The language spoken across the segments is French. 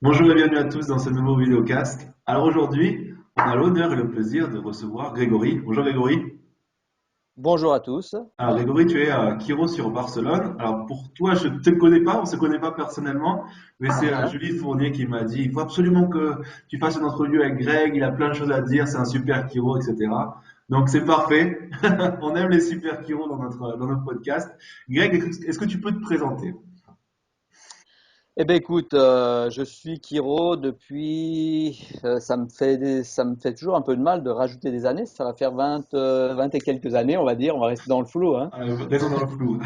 Bonjour et bienvenue à tous dans ce nouveau vidéocast. Alors aujourd'hui, on a l'honneur et le plaisir de recevoir Grégory. Bonjour Grégory. Bonjour à tous. Alors Grégory, tu es Kiro sur Barcelone. Alors pour toi, je ne te connais pas, on ne se connaît pas personnellement, mais c'est Hein. Julie Fournier qui m'a dit, il faut absolument que tu fasses une entrevue avec Greg, il a plein de choses à dire, c'est un super Kiro, etc. Donc c'est parfait. On aime les super Kiro dans notre podcast. Greg, est-ce que tu peux te présenter? Eh bien, écoute, je suis Kiro depuis. Ça me fait toujours un peu de mal de rajouter des années. Ça va faire 20 et quelques années, on va dire. On va rester dans le flou, hein. Restons dans le flou.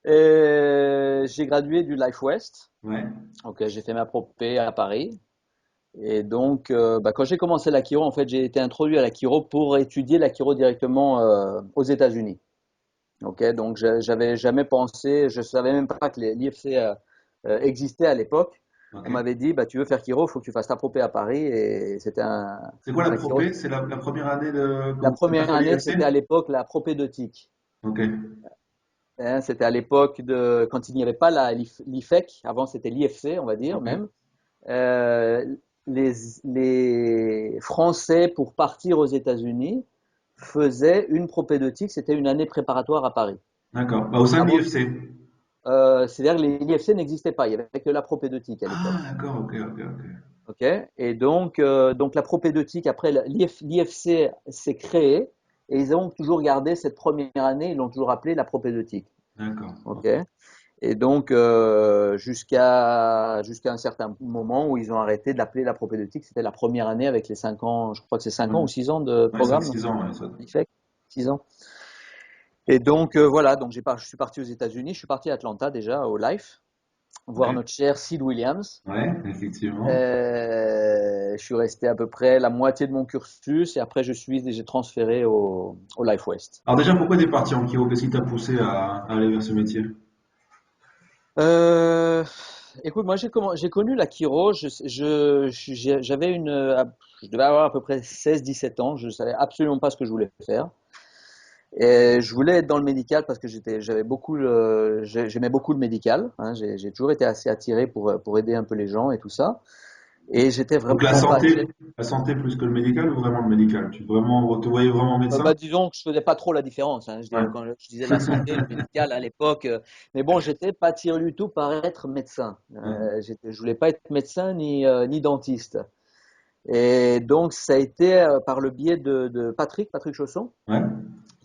Et j'ai gradué du Life West. Ouais, Donc, j'ai fait ma propé à Paris. Et donc, quand j'ai commencé la chiro, en fait, j'ai été introduit à la chiro pour étudier la chiro directement aux États-Unis. Ok, donc j'avais jamais pensé, je savais même pas que l'IFC existait à l'époque. On ok. m'avait dit, bah, tu veux faire chiro, il faut que tu fasses ta propé à Paris. Et c'était C'est quoi la un chiro. propé? C'est la première année que La vous êtes première passé à année, l'IFC? c'était à l'époque la propédeutique. Ok. Hein, c'était à l'époque de, quand il n'y avait pas l'IFEC, avant c'était l'IFC, on va dire Ok. même. Euh, les, les Français, pour partir aux États-Unis, faisaient une propédeutique, c'était une année préparatoire à Paris. D'accord. Bah, au sein de Avant, l'IFC. c'est-à-dire que l'IFC n'existait pas, il n'y avait que la propédeutique à Ah, l'époque. d'accord, ok, ok, ok. Ok. Et donc la propédeutique, après l'IFC s'est créé et ils ont toujours gardé cette première année, ils l'ont toujours appelée la propédeutique. D'accord. Ok. Et donc jusqu'à un certain moment où ils ont arrêté de l'appeler la propédeutique, c'était la première année avec les 5 ans, je crois que c'est 5 Ouais, ans ou 6 ans de ouais 5 programme, 6 ans, ouais, ça. l'IFEC, 6 ans. Et donc voilà, donc je suis parti aux États-Unis, je suis parti à Atlanta déjà au Life, voir Ouais, notre cher Sid Williams. ouais, effectivement. Je suis resté à peu près la moitié de mon cursus et après j'ai transféré au Life West. Alors déjà, pourquoi tu es parti en Kiro? Qu'est-ce qui t'a poussé à aller vers ce métier? Euh, Écoute, moi j'ai connu la chiro, j'avais je devais avoir à peu près 16-17 ans, je savais absolument pas ce que je voulais faire. Et je voulais être dans le médical parce que j'aimais beaucoup le médical, hein, j'ai toujours été assez attiré pour aider un peu les gens et tout ça. Et j'étais Donc vraiment passionné. la santé plus que le médical ou vraiment le médical? Tu vraiment, te voyais vraiment médecin? Disons que je faisais pas trop la différence, hein. Ouais. Quand je disais la santé, le médical à l'époque, mais bon, j'étais pas tiré du tout par être médecin. Ouais. Je voulais pas être médecin ni dentiste. Et donc ça a été par le biais de Patrick Chausson, Ouais.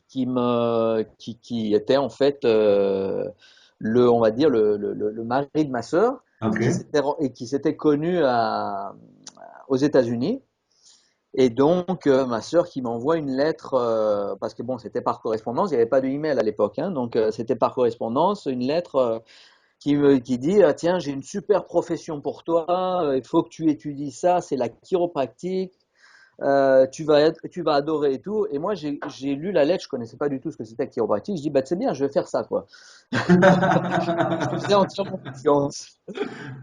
qui était en fait on va dire le mari de ma sœur, Ok. et qui s'était connu aux États-Unis. Et donc, ma sœur qui m'envoie une lettre, parce que bon, c'était par correspondance, il n'y avait pas de email à l'époque, hein, donc c'était par correspondance, une lettre qui dit, ah, tiens, j'ai une super profession pour toi, il faut que tu étudies ça, c'est la chiropractique, tu vas adorer et tout. Et moi, j'ai lu la lettre, je connaissais pas du tout ce que c'était que chiropractique, je dis, bah c'est bien, je vais faire ça, quoi. Je lui faisais entièrement confiance.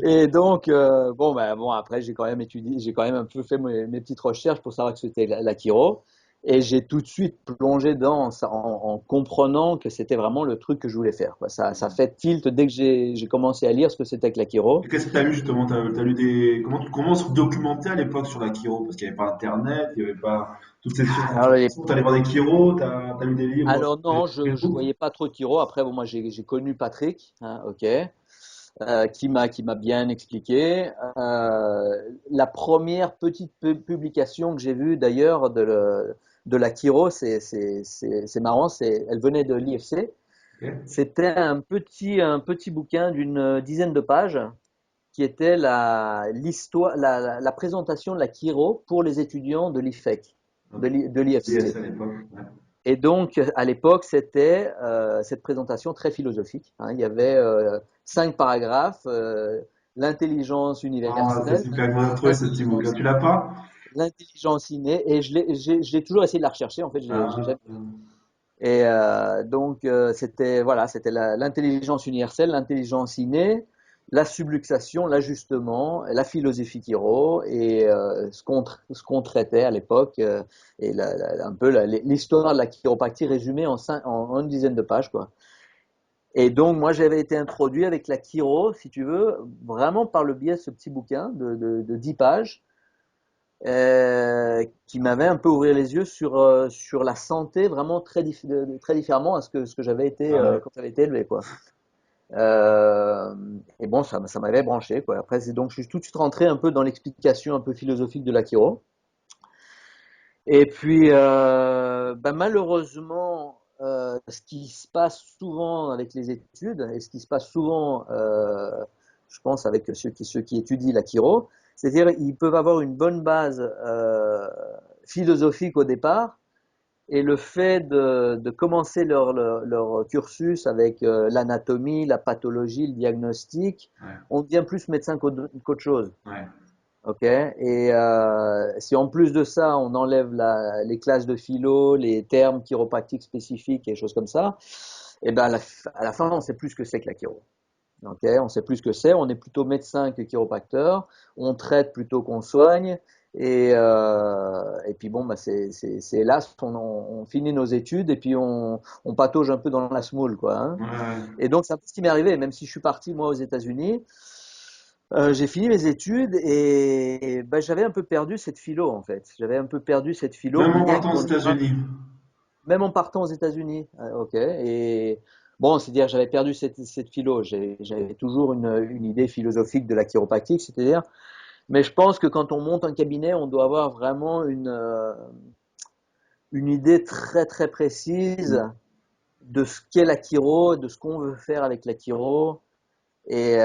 Et donc, bon, après, j'ai quand même étudié, j'ai quand même un peu fait mes petites recherches pour savoir que c'était la chiro. Et j'ai tout de suite plongé dans ça en comprenant que c'était vraiment le truc que je voulais faire, quoi. Ça fait tilt dès que j'ai commencé à lire ce que c'était que la chiro. Et qu'est-ce que tu as lu justement? T'as lu des. Comment se documenter à l'époque sur la chiro? Parce qu'il n'y avait pas Internet, il n'y avait pas toutes ces sources Alors, d'information. Tu allé voir des chiros, t'as lu des livres alors sur non, je Facebook? voyais pas trop de chiro. Après, bon, moi, j'ai connu Patrick, hein, ok, qui m'a bien expliqué. La première petite publication que j'ai vue d'ailleurs de la chiro, c'est marrant, elle venait de l'IFC. Ok. C'était un petit bouquin d'une dizaine de pages qui était l'histoire, la présentation de la chiro pour les étudiants de l'IFEC, Ok. de Yes, l'IFC. à l'époque. Ouais. Et donc, à l'époque, c'était cette présentation très philosophique, hein. Il y avait 5 paragraphes, l'intelligence Ah, c'est universelle, super, il faudrait retrouver ce petit bouquin. l'intelligence, Tu l'as pas? l'intelligence innée, et j'ai toujours essayé de la rechercher, en fait, j'ai Ah, jamais. Et donc, c'était l'intelligence universelle, l'intelligence innée, la subluxation, l'ajustement, la philosophie Quiro et ce qu'on traitait à l'époque et un peu l'histoire de la chiropractie résumée en une dizaine de pages, quoi. Et donc, moi, j'avais été introduit avec la chiro, si tu veux, vraiment par le biais de ce petit bouquin de 10 pages, qui m'avait un peu ouvert les yeux sur la santé vraiment très différemment à ce que j'avais été Ouais. quand j'avais été élevé, quoi. Euh, et bon, ça m'avait branché, quoi. Après, c'est donc, je suis tout de suite rentré un peu dans l'explication un peu philosophique de la chiro. Et puis, malheureusement, ce qui se passe souvent avec les études et ce qui se passe souvent, je pense, avec ceux qui étudient la chiro, c'est-à-dire ils peuvent avoir une bonne base philosophique au départ, et le fait de commencer leur cursus avec l'anatomie, la pathologie, le diagnostic, Ouais. on devient plus médecin qu'autre chose. Ouais. Ok, et si en plus de ça, on enlève les classes de philo, les termes chiropratiques spécifiques et choses comme ça, et ben à la fin, on sait plus ce que c'est que la chiro. Ok, on sait plus ce que c'est. On est plutôt médecin que chiropracteur. On traite plutôt qu'on soigne. Et puis bon, bah c'est là, on finit nos études et puis on patauge un peu dans la semoule, quoi, hein. Ouais. Ouais. Et donc c'est un peu ce qui m'est arrivé. Même si je suis parti moi aux États-Unis, j'ai fini mes études et bah, j'avais un peu perdu cette philo en fait. J'avais un peu perdu cette philo, Même en bien partant aux qu'on ait pas, États-Unis. même en partant aux États-Unis. Ok. Et bon, c'est-à-dire j'avais perdu cette philo. J'avais toujours une idée philosophique de la chiropractique, c'est-à-dire. Mais je pense que quand on monte un cabinet, on doit avoir vraiment une idée très très précise de ce qu'est la chiro, de ce qu'on veut faire avec la chiro. Et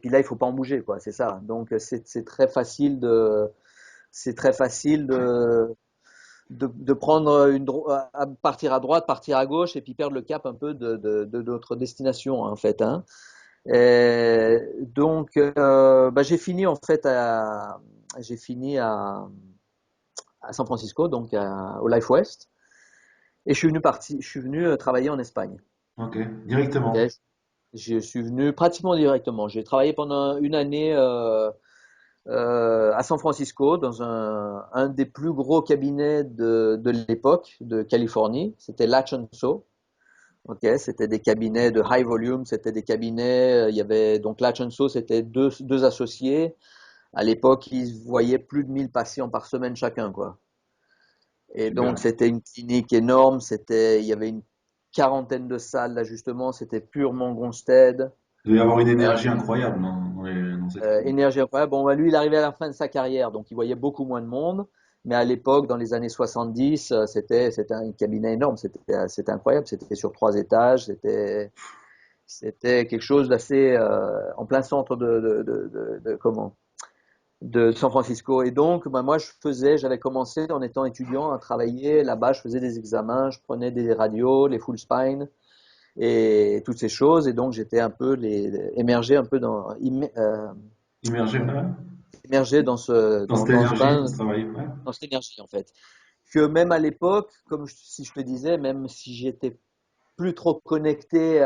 puis là, il faut pas en bouger, quoi. C'est ça. Donc c'est très facile c'est très facile de prendre à partir à droite, partir à gauche, et puis perdre le cap un peu de notre destination, en fait, hein. Et donc, j'ai fini en fait j'ai fini à San Francisco, donc au Life West, et je suis venu travailler en Espagne. Ok, Ok, directement. je suis venu pratiquement directement. J'ai travaillé pendant une année à San Francisco dans un des plus gros cabinets de l'époque de Californie. C'était Latch So. Ok, c'était des cabinets de high volume, c'était des cabinets. Il y avait donc Latch So, c'était deux associés. À l'époque, ils voyaient plus de 1000 patients par semaine chacun, quoi. Et donc, Super. c'était une clinique énorme. Il y avait une quarantaine de salles d'ajustement. C'était purement Gonstead. Il doit y avoir une Euh, énergie incroyable dans cette clinique. Énergie incroyable. Bon, bah, lui, il arrivait à la fin de sa carrière, donc il voyait beaucoup moins de monde. Mais à l'époque, dans les années 70, c'était un cabinet énorme. C'était incroyable. C'était sur 3 étages. C'était quelque chose d'assez en plein centre de San Francisco. Et donc, bah, moi, j'avais commencé en étant étudiant à travailler là-bas. Je faisais des examens, je prenais des radios, les full spine et toutes ces choses. Et donc, j'étais un peu émergé un peu Immergé, ouais. immergé Dans cette dans ce énergie bain, de travail, ouais. dans cette énergie, en fait. Que même à l'époque, si je te disais, même si j'étais plus trop connecté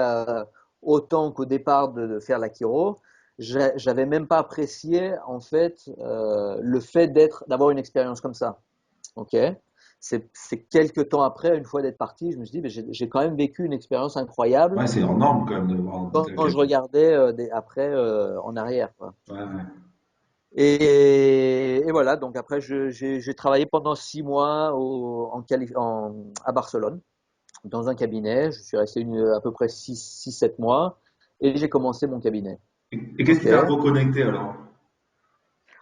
autant qu'au départ de faire la chiro, j'avais même pas apprécié en fait le fait d'avoir une expérience comme ça. Ok, c'est quelques temps après, une fois d'être parti, je me suis dit, mais j'ai quand même vécu une expérience incroyable Ouais, c'est hors norme quand même de voir un tel quand je cabinet. regardais après en arrière, quoi. Ouais, ouais. Et voilà, donc après, j'ai travaillé pendant 6 mois à Barcelone, dans un cabinet. Je suis resté à peu près 6 7 mois et j'ai commencé mon cabinet. Et qu'est-ce Ok. qui t'a reconnecté alors?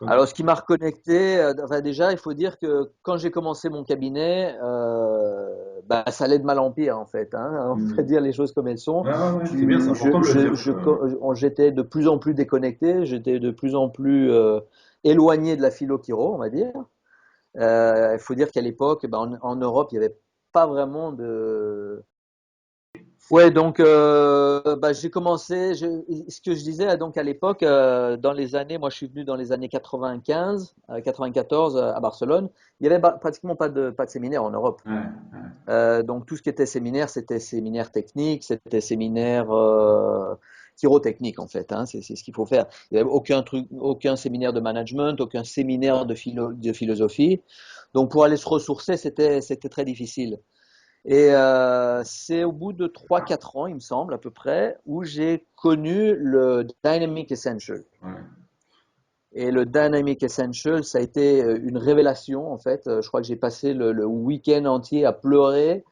Quand- Alors, ce qui m'a reconnecté, enfin, déjà, il faut dire que quand j'ai commencé mon cabinet, ça allait de mal en pire, en fait, hein. On va Hmm. dire les choses comme elles sont. Ouais, ouais, ouais, c'est bien, c'est important de le dire. J'étais de plus en plus déconnecté, j'étais de plus en plus éloigné de la philo-chiro, on va dire. Il faut dire qu'à l'époque, en Europe, il n'y avait pas vraiment de. Ouais, donc j'ai commencé, ce que je disais donc à l'époque, dans les années, moi je suis venu dans les années 95, 94 à Barcelone, il y avait pratiquement pas de séminaire en Europe. Ouais, ouais. Donc tout ce qui était séminaire, c'était séminaire technique, c'était séminaire chirotechnique en fait, hein, c'est ce qu'il faut faire. Il n'y avait aucun séminaire de management, aucun séminaire de philosophie. Donc pour aller se ressourcer, c'était très difficile. Et c'est au bout de 3-4 ans, il me semble, à peu près, où j'ai connu le Dynamic Essential. Ouais. Et le Dynamic Essential, ça a été une révélation, en fait. Je crois que j'ai passé le week-end entier à pleurer.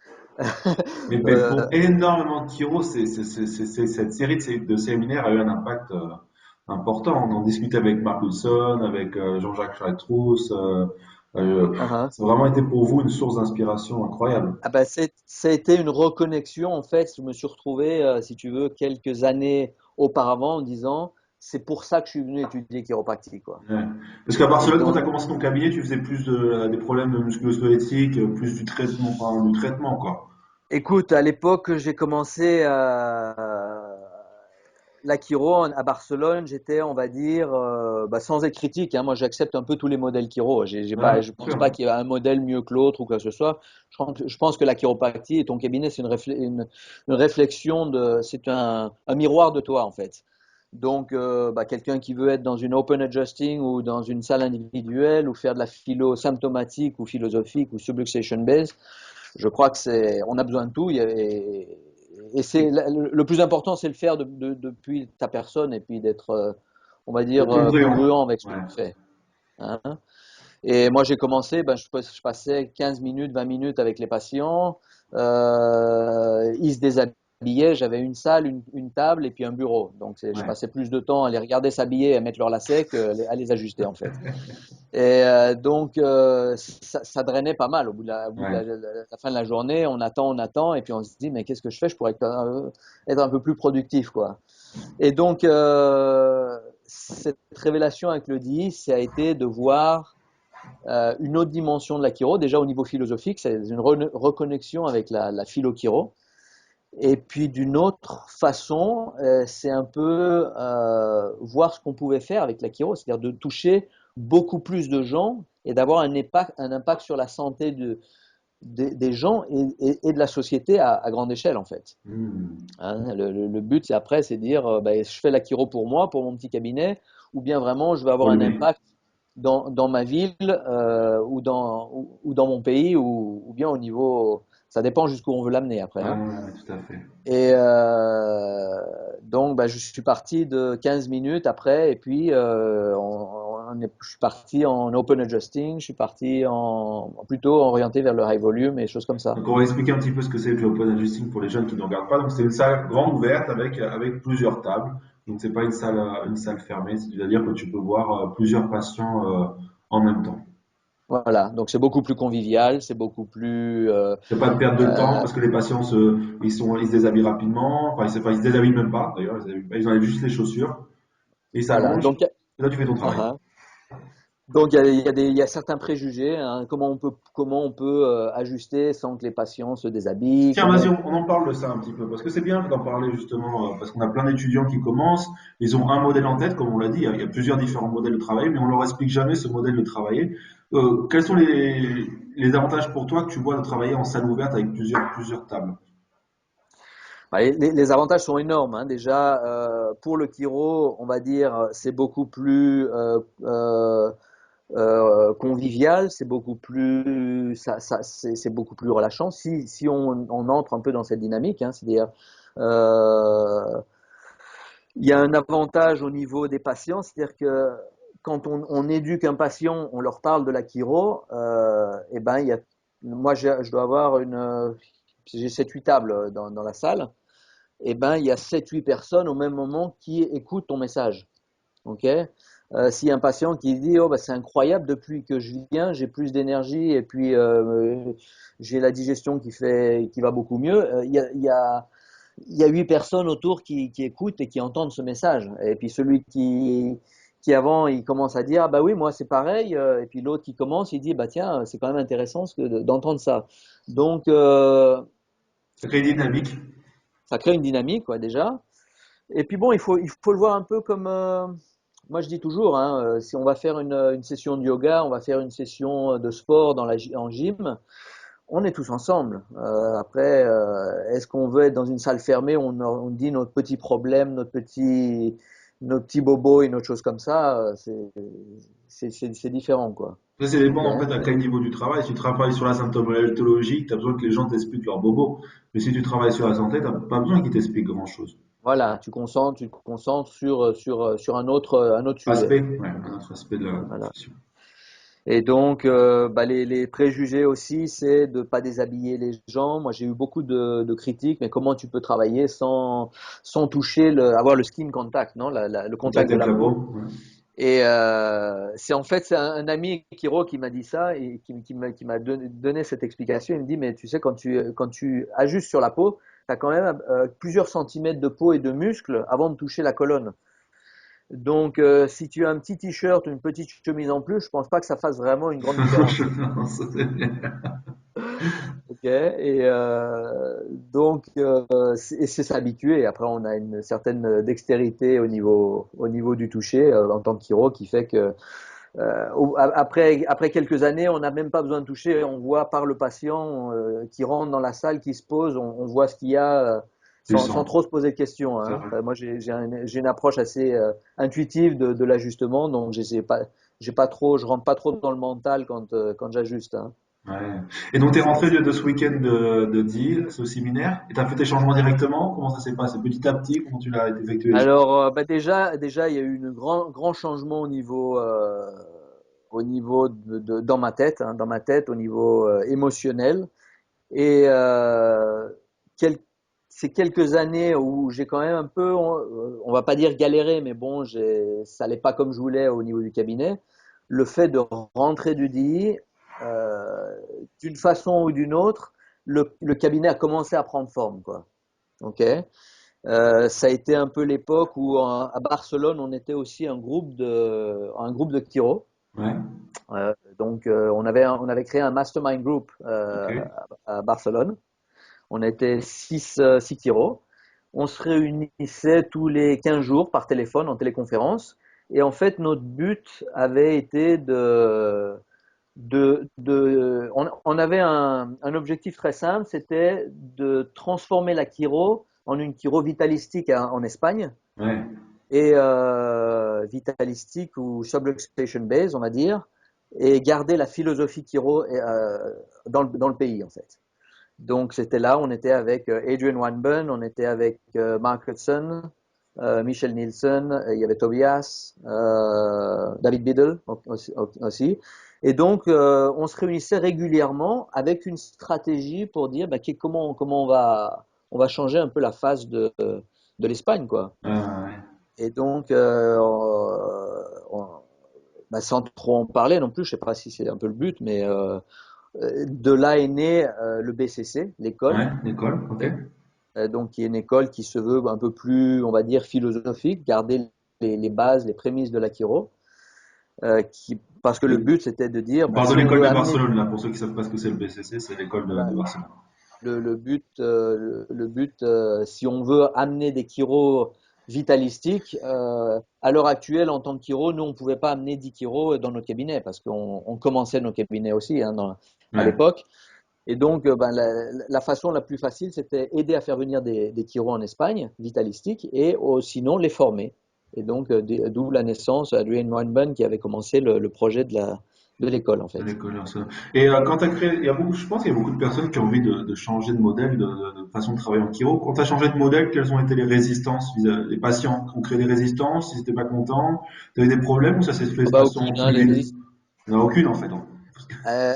Mais Euh, pour énormément de chiro, cette série de séminaires a eu un impact important. On en discutait avec Mark Wilson, avec Jean-Jacques Chartrous. uh-huh. Ça a vraiment été pour vous une source d'inspiration incroyable. Ah ben, ça a été une reconnexion, en fait. Je me suis retrouvé, si tu veux, quelques années auparavant en disant, c'est pour ça que je suis venu étudier chiropractique, quoi. Ouais. Parce qu'à Et Barcelone, quand tu as donc, commencé ton cabinet, tu faisais plus des problèmes de musculo-squelettiques, plus du traitement, enfin, du traitement, quoi. écoute, à l'époque, j'ai commencé la chiro à Barcelone, j'étais, on va dire, bah, sans être critique, hein, moi j'accepte un peu tous les modèles chiro. Ouais, Je bien pense sûr. pas qu'il y ait un modèle mieux que l'autre ou quoi que ce soit. Je pense que la chiropractie et ton cabinet, c'est une réflexion c'est un miroir de toi en fait. Donc, bah, quelqu'un qui veut être dans une open adjusting ou dans une salle individuelle ou faire de la philo symptomatique ou philosophique ou subluxation based, je crois que on a besoin de tout. Et c'est le plus important, c'est le faire depuis ta personne et puis d'être, on va dire, D'être congruent. congruent avec ce que Ouais. tu fais. Hein. Et moi, j'ai commencé, ben, je passais 15 minutes, 20 minutes avec les patients. Ils se déshabillaient. J'avais une salle, une table et puis un bureau. Donc, je Ouais. passais plus de temps à les regarder s'habiller, à mettre leur lacet qu'à les ajuster, en fait. Et donc, ça drainait pas mal. Au bout de Ouais. la fin de la journée, on attend, et puis on se dit, mais qu'est-ce que je fais? Je pourrais être un peu plus productif, quoi. Et donc, cette révélation avec le DI, ça a été de voir une autre dimension de la chiro, déjà au niveau philosophique, c'est une reconnexion avec la philo-chiro. Et puis d'une autre façon, c'est un peu voir ce qu'on pouvait faire avec la chiro, c'est-à-dire de toucher beaucoup plus de gens et d'avoir un impact sur la santé des gens et de la société à grande échelle en fait. Hmm. Hein, le but, c'est après, c'est de dire, ben, je fais la chiro pour moi, pour mon petit cabinet, ou bien vraiment, je vais avoir Pour un lui. impact dans ma ville ou dans mon pays, ou bien au niveau, ça dépend jusqu'où on veut l'amener après. Ouais, Hein. ouais, ouais, tout à fait. Et donc, bah, je suis parti de 15 minutes après, et puis je suis parti en open adjusting, je suis parti plutôt orienté vers le high volume et choses comme ça. Donc on va expliquer un petit peu ce que c'est le open adjusting pour les jeunes qui ne regardent pas. Donc c'est une salle grande ouverte avec plusieurs tables. Donc c'est pas une salle fermée, c'est-à-dire que tu peux voir plusieurs patients en même temps. Voilà, donc c'est beaucoup plus convivial, c'est beaucoup plus C'est pas de perte de temps euh, parce que les patients ils se déshabillent rapidement. Enfin, ils se déshabillent même pas d'ailleurs, ils se déshabillent pas, ils enlèvent juste les chaussures et ils voilà. s'allongent. Et là tu fais ton travail. Uh-huh. Donc il y a certains préjugés, hein, comment on peut ajuster sans que les patients se déshabillent, Tiens, comment vas-y, on on en parle de ça un petit peu, parce que c'est bien d'en parler justement, parce qu'on a plein d'étudiants qui commencent, ils ont un modèle en tête, comme on l'a dit, il y a plusieurs différents modèles de travail, mais on leur explique jamais ce modèle de travailler. Quels sont les avantages pour toi que tu vois de travailler en salle ouverte avec plusieurs tables? Bah, les avantages sont énormes. Hein. Déjà, pour le chiro, on va dire, c'est beaucoup plus convivial, c'est beaucoup plus, c'est beaucoup plus relâchant. Si on entre un peu dans cette dynamique, hein, c'est-à-dire, euh, il y a un avantage au niveau des patients, c'est-à-dire que quand on éduque un patient, on leur parle de la chiro, et ben, moi, je dois avoir j'ai 7-8 tables dans la salle, et ben, il y a 7-8 personnes au même moment qui écoutent ton message. Ok. S'il y a un patient qui dit oh bah c'est incroyable depuis que je viens j'ai plus d'énergie et puis j'ai la digestion qui va beaucoup mieux, il y a 8 personnes autour qui écoutent et qui entendent ce message et puis celui qui avant il commence à dire ah bah oui moi c'est pareil, et puis l'autre qui commence il dit bah tiens c'est quand même intéressant d'entendre ça. Donc Ça crée une dynamique. ça crée une dynamique quoi déjà. Et puis bon, il faut le voir un peu comme, moi je dis toujours, hein, si on va faire une session de yoga, on va faire une session de sport en gym, on est tous ensemble. Après, est-ce qu'on veut être dans une salle fermée où on dit notre petit problème, nos petits bobos et notre chose comme ça, c'est différent, quoi. Ça, c'est dépend Ok. en fait à quel niveau du travail. Si tu travailles sur la symptomatologie, tu as besoin que les gens t'expliquent leurs bobos. Mais si tu travailles sur la santé, tu n'as pas besoin qu'ils t'expliquent grand-chose. Voilà, tu te concentres sur un autre sujet. Aspect, ouais, un autre aspect de la Voilà. profession. Et donc, bah, les préjugés aussi, c'est de pas déshabiller les gens. Moi, j'ai eu beaucoup de critiques, mais comment tu peux travailler sans toucher avoir le skin contact, non, le contact Contact de avec la la peau. peau, ouais. Et c'est en fait c'est un ami Kiro qui m'a dit ça et qui m'a donné cette explication. Il me dit, mais tu sais, quand tu ajustes sur la peau, tu as quand même plusieurs centimètres de peau et de muscles avant de toucher la colonne. Donc, si tu as un petit t-shirt ou une petite chemise en plus, je pense pas que ça fasse vraiment une grande différence. Non, ça, Ok, et donc c'est s'habituer. Après, on a une certaine dextérité au niveau du toucher en tant que chiro qui fait que après quelques années, on n'a même pas besoin de toucher. On voit par le patient qui rentre dans la salle, qui se pose, on voit ce qu'il y a tu sans sens, trop se poser de questions, c'est hein. vrai. Moi, j'ai une approche assez intuitive de l'ajustement, donc j'ai pas trop, je rentre pas trop dans le mental quand j'ajuste, hein. Ouais. Et donc, tu es rentré de ce week-end de deal, ce séminaire, et tu as fait tes changements directement? Comment ça s'est passé? Petit à petit, comment tu l'as effectué les changements? Alors, bah déjà, il y a eu un grand changement au niveau dans ma tête, hein, dans ma tête, au niveau émotionnel. Et quel- ces quelques années où j'ai quand même un peu, on va pas dire galéré, mais bon, ça allait pas comme je voulais au niveau du cabinet. Le fait de rentrer du DI, euh, d'une façon ou d'une autre, le cabinet a commencé à prendre forme, quoi. Ok. Ça a été un peu l'époque où à Barcelone, on était aussi un groupe de chiro. Ouais, Donc, on avait créé un mastermind group ok. à Barcelone. On était six chiro. On se réunissait tous les 15 jours par téléphone, en téléconférence. Et en fait, notre but avait été on avait un objectif très simple, c'était de transformer la chiro en une chiro vitalistique en Espagne Ouais, et vitalistique ou subluxation base, on va dire, et garder la philosophie chiro dans le pays en fait. Donc c'était là, on était avec Adrian Wanburn, on était avec Mark Hudson, Michel Nielsen, il y avait Tobias, David Biddle aussi. Et donc on se réunissait régulièrement avec une stratégie pour dire bah, comment on va changer un peu la face de l'Espagne, quoi. ouais. Et donc, bah, sans trop en parler non plus, je sais pas si c'est un peu le but, mais de là est né le BCC, l'école, Ouais, l'école, ok. ok. Donc qui est une école qui se veut un peu plus, on va dire, philosophique, garder les bases, les prémices de l'Akiro, parce que le but c'était de dire, On bah, parle de si on l'école veut de amener, Barcelone, là, pour ceux qui savent pas ce que c'est le BCC, c'est l'école voilà, de Barcelone. le but, si on veut amener des chiros vitalistiques, à l'heure actuelle, en tant que chiro, nous, on ne pouvait pas amener 10 chiros dans notre cabinet parce qu'on commençait nos cabinets aussi, hein, à Ouais, l'époque. Et donc, ben, la façon la plus facile, c'était aider à faire venir des chiros en Espagne, vitalistiques, et sinon les former. Et donc, d'où la naissance d'Adrian Weinberg qui avait commencé le projet de l'école, en de fait. l'école de Barcelone. Et quand tu as créé, il y a beaucoup, je pense qu'il y a beaucoup de personnes qui ont envie de changer de modèle, de façon de travailler en chiro. Quand tu as changé de modèle, quelles ont été les résistances? Les patients ont créé des résistances, ils n'étaient pas contents, tu as eu des problèmes ou ça s'est fait Ah de bah, façon aucune, hein, fluide? Il n'y en a aucune en fait, hein. euh,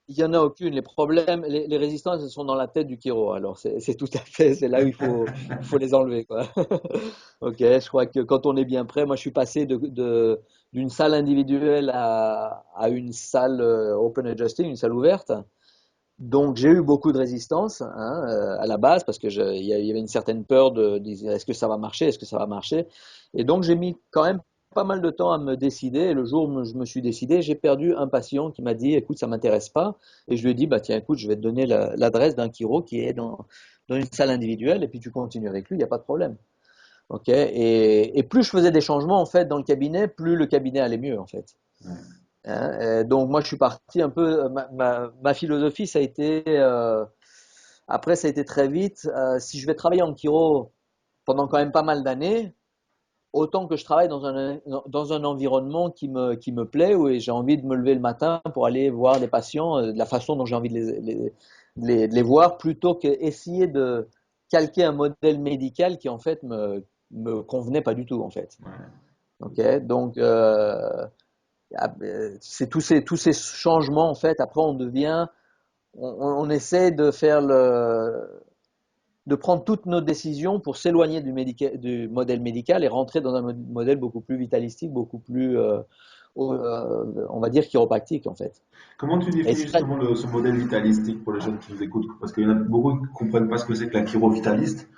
il y en a aucune. Les problèmes, les résistances, elles sont dans la tête du chiro. Alors, c'est tout à fait, c'est là où il faut les enlever, quoi. Ok, je crois que quand on est bien prêt, moi, je suis passé d'une salle individuelle à une salle open adjusting, une salle ouverte. Donc j'ai eu beaucoup de résistance, hein, à la base parce que il y avait une certaine peur de dire est-ce que ça va marcher, est-ce que ça va marcher. Et donc j'ai mis quand même pas mal de temps à me décider. Et le jour où je me suis décidé, j'ai perdu un patient qui m'a dit écoute ça m'intéresse pas. Et je lui ai dit bah tiens écoute je vais te donner l'adresse d'un chiro qui est dans une salle individuelle et puis tu continues avec lui, il n'y a pas de problème. Ok. Et plus je faisais des changements en fait dans le cabinet, plus le cabinet allait mieux en fait. Ouais. Hein, donc moi je suis parti un peu, ma philosophie ça a été, après ça a été très vite, si je vais travailler en chiro pendant quand même pas mal d'années, autant que je travaille dans un environnement qui me plaît, où j'ai envie de me lever le matin pour aller voir les patients de la façon dont j'ai envie de les voir, plutôt qu'essayer de calquer un modèle médical qui en fait me convenait pas du tout en fait. Ouais. Ok, donc c'est tous ces changements en fait. Après, on essaie de de prendre toutes nos décisions pour s'éloigner du modèle médical et rentrer dans un modèle beaucoup plus vitalistique, beaucoup plus, on va dire, chiropractique en fait. Comment tu Et définis c'est ça, justement ce modèle vitalistique pour les jeunes qui nous écoutent? Parce qu'il y en a beaucoup qui ne comprennent pas ce que c'est que la chiro-vitaliste.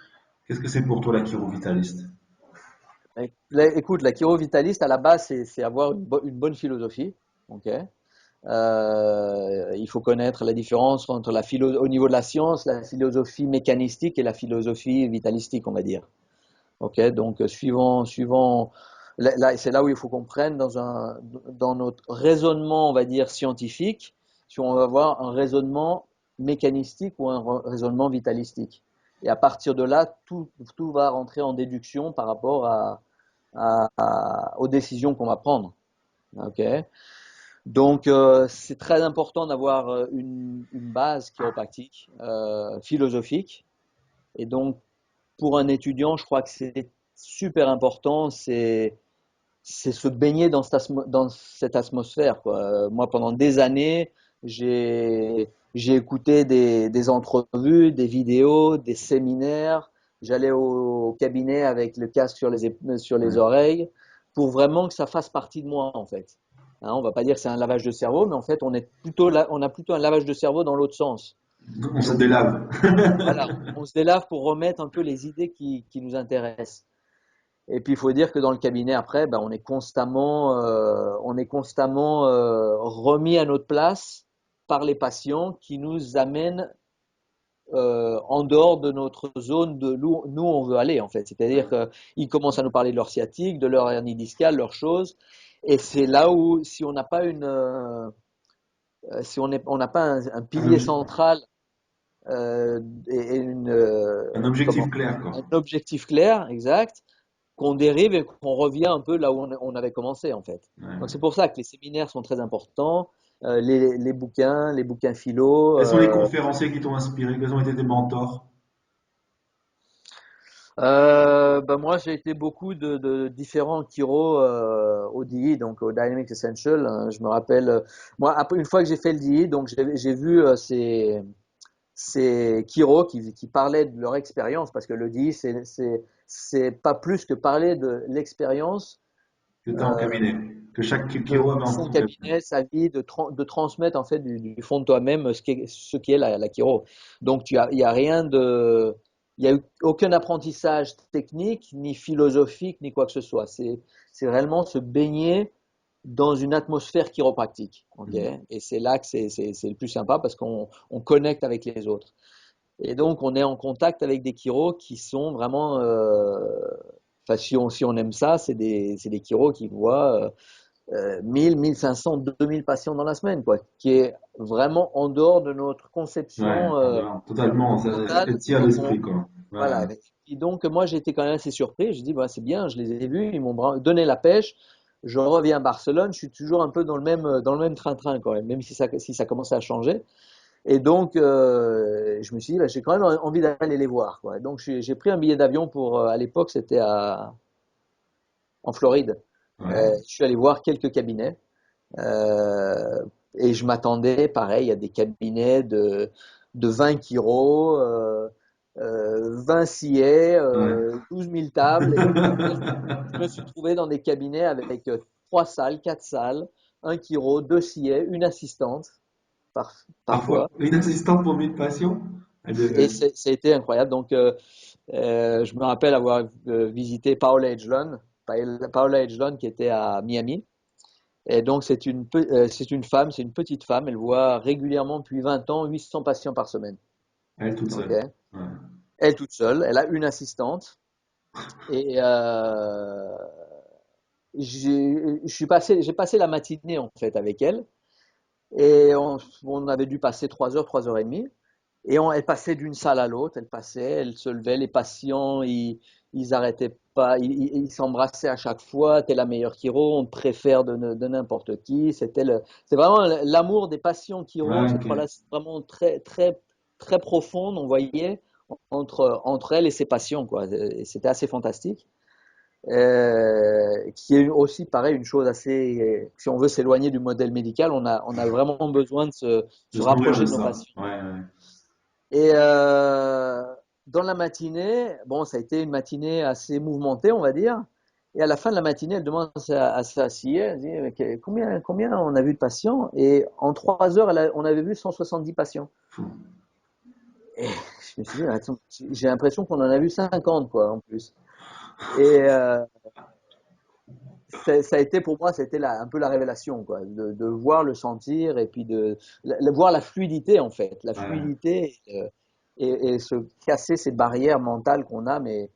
Qu'est-ce que c'est pour toi la chiro-vitaliste? écoute, la chiro-vitaliste à la base, c'est avoir une bonne philosophie. Ok. Il faut connaître la différence entre au niveau de la science, la philosophie mécanistique et la philosophie vitalistique, on va dire. Ok, donc là, c'est là où il faut qu'on prenne dans notre raisonnement, on va dire scientifique, si on va avoir un raisonnement mécanistique ou un raisonnement vitalistique. Et à partir de là, tout va rentrer en déduction par rapport aux décisions qu'on va prendre. Ok, donc c'est très important d'avoir une base chiropractique, philosophique. Et donc pour un étudiant, je crois que c'est super important, c'est se baigner dans cette atmosphère, quoi. Moi, pendant des années, j'ai écouté des entrevues, des vidéos, des séminaires. J'allais au cabinet avec le casque sur les Ouais. oreilles pour vraiment que ça fasse partie de moi, en fait. Hein, on va pas dire que c'est un lavage de cerveau, mais en fait, on a plutôt un lavage de cerveau dans l'autre sens. On se Donc, délave. voilà, on se délave pour remettre un peu les idées qui nous intéressent. Et puis il faut dire que dans le cabinet après, ben, on est constamment remis à notre place par les patients qui nous amènent en dehors de notre zone de nous on veut aller en fait. C'est-à-dire qu'ils commencent à nous parler de leur sciatique, de leur hernie discale, leurs choses. Et c'est là où si on n'a pas si on n'a pas un Un, pilier central et un objectif comment clair, quoi. un objectif clair, exact, qu'on dérive et qu'on revient un peu là où on avait commencé en fait. Donc c'est Ouais. pour ça que les séminaires sont très importants, les bouquins philo. Quels sont les conférenciers qui t'ont inspiré? Quels ont été tes mentors? Ben moi j'ai été beaucoup de différents chiro au DI, donc au Dynamics Essential. Hein. Je me rappelle, moi après, une fois que j'ai fait le DI, donc j'ai vu ces chiro qui parlaient de leur expérience, parce que le DI c'est pas plus que parler de l'expérience Que tu as en euh, cabinet. Que chaque Kiro avait en son son cabinet. cabinet, sa vie, de transmettre en fait du fond de toi-même ce qui est la chiro. Donc il y a rien de, il y a eu aucun apprentissage technique, ni philosophique, ni quoi que ce soit. C'est réellement se baigner dans une atmosphère chiropractique. Mm. Okay, et c'est là que c'est le plus sympa parce on connecte avec les autres. Et donc on est en contact avec des chiros qui sont vraiment, enfin si on aime ça, c'est des chiros qui voient 1000, 1500, 2000 patients dans la semaine, quoi, qui est vraiment en dehors de notre Ouais, conception en dehors. Totalement, ça totale. étire l'esprit, quoi. Ouais. Voilà. Et donc, moi, j'ai été quand même assez surpris. Je dis, bah, c'est bien, je les ai vus, ils m'ont donné la pêche. Je reviens à Barcelone, je suis toujours un peu dans le même train-train, quand même, même si ça commençait à changer. Et donc, je me suis dit, bah, j'ai quand même envie d'aller les voir, quoi. Donc, j'ai pris un billet d'avion pour, à l'époque, c'était en Floride. Ouais. Je suis allé voir quelques cabinets. Euh, et je m'attendais, pareil, à des cabinets de 20 kilos, 20 sillets, Ouais. 12 000 tables. Et puis, en fait, je me suis trouvé dans des cabinets avec 3 salles, 4 salles, un chiro, 2 sillets, une assistante, Parfois, parfois. une assistante pour 1000 patients. Et ça a été incroyable. Donc, je me rappelle avoir visité Paola Edgelon, Paola Edgelon qui était à Miami. Et donc, c'est une femme, c'est une petite femme. Elle voit régulièrement depuis 20 ans 800 patients par semaine. Elle toute Ok. seule. Ouais. Elle toute seule, elle a une assistante. Et j'ai passé la matinée en fait avec elle. Et on avait dû passer 3 heures et demie. Et elle passait d'une salle à l'autre, elle se levait, les patients, ils arrêtaient pas, ils s'embrassaient à chaque fois, t'es la meilleure chiro, on te préfère de n'importe qui. C'est vraiment l'amour des patients chiro, Ouais, cette ok. relation vraiment très, très, très profonde, on voyait, entre elle et ses patients, quoi. Et c'était assez fantastique. Qui est aussi, pareil, une chose assez, si on veut s'éloigner du modèle médical, on a vraiment besoin de De se se nourrir de rapprocher de nos ça. patients. Ouais, ouais. Et dans la matinée, bon, ça a été une matinée assez mouvementée, on va dire. Et à la fin de la matinée, elle demande à sa fille, elle dit, combien on a vu de patients? Et en 3 heures, on avait vu 170 patients. Et je me suis dit, attends, j'ai l'impression qu'on en a vu 50, quoi, en plus. Et ça a été pour moi, c'était un peu la révélation, quoi, de voir le sentir et puis voir la fluidité, en fait, la Ouais. fluidité et se casser ces barrières mentales qu'on a. Mais